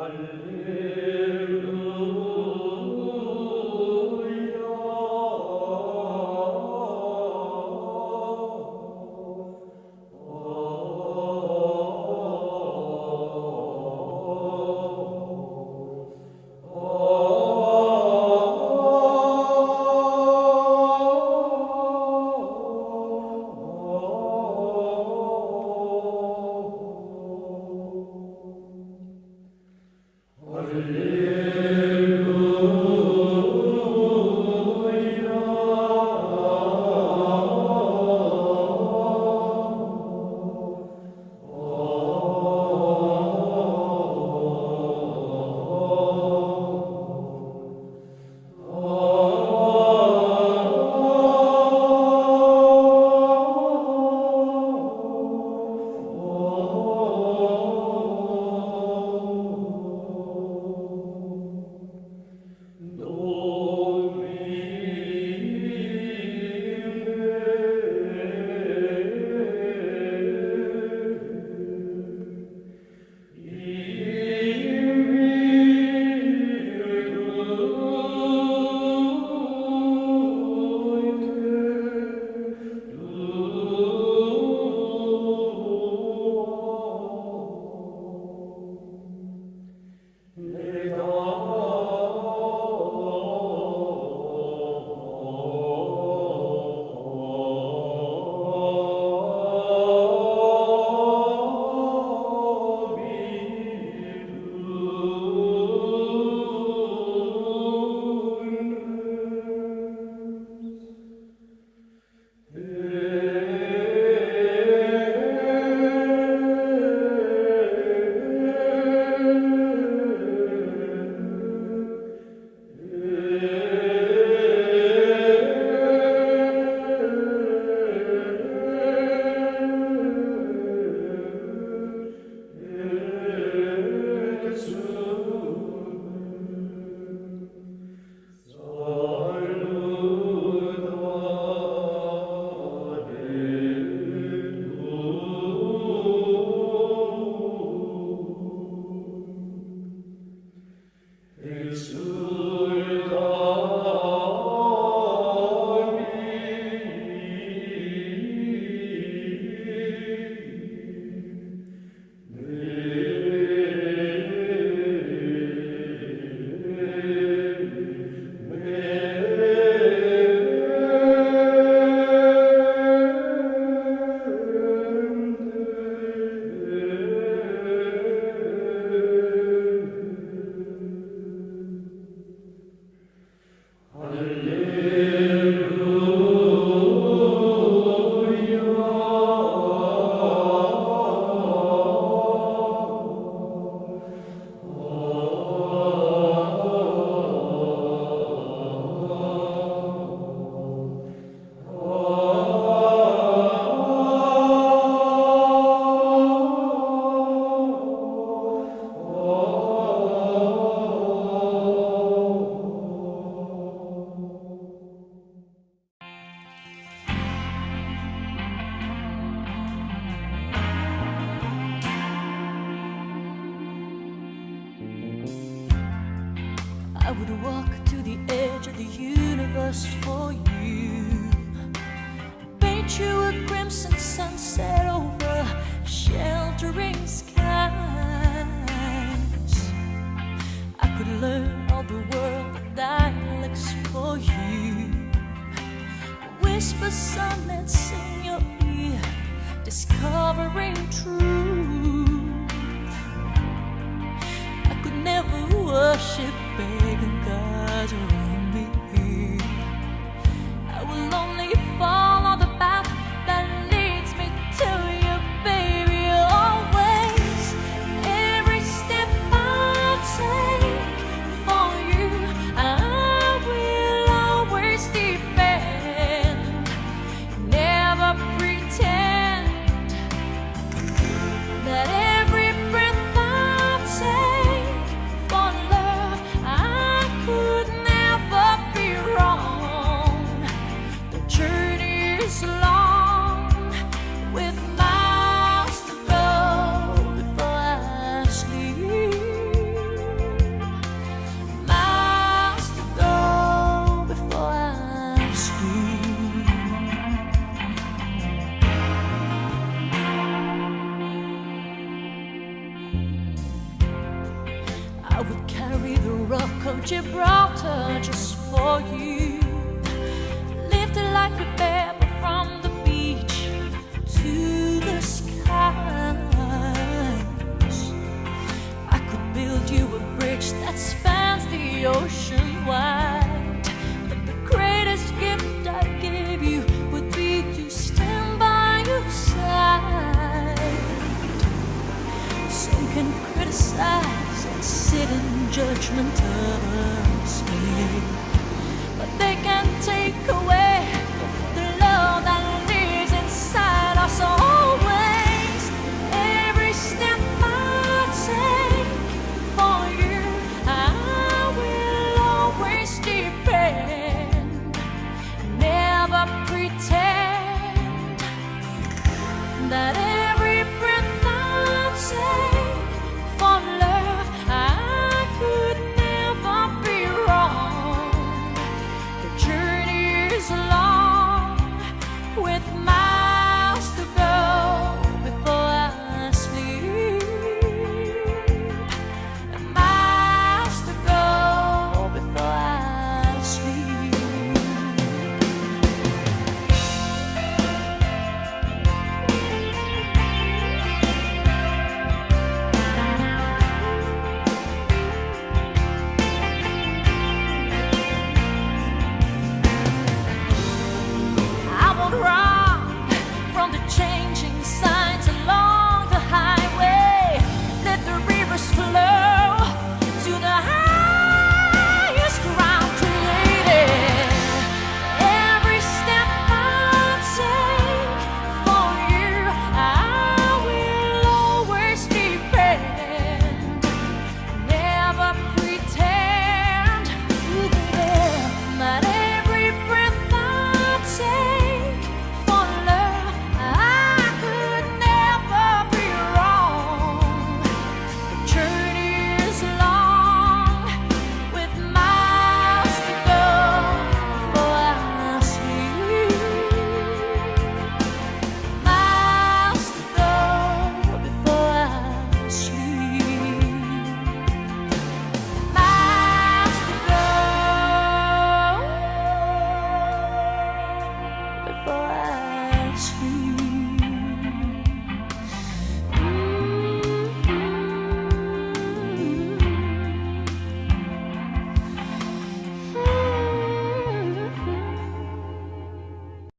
I would walk to the edge of the universe for you, paint you a crimson sunset over sheltering skies. I could learn all the world dialects for you, whisper sonnets in your ear, discovering truth. I could never worship pagan gods around me. I will only follow the path that leads me to you, baby, always. Every step I take for you, I will always defend, never pretend that every breath I take for love I would carry the rock of Gibraltar just for you. Lifted like a pebble from the beach to the skies. I could build you a bridge that spans the ocean wide. But the greatest gift I'd give you would be to stand by your side. Some can criticize and sit in judgment of me, but they can't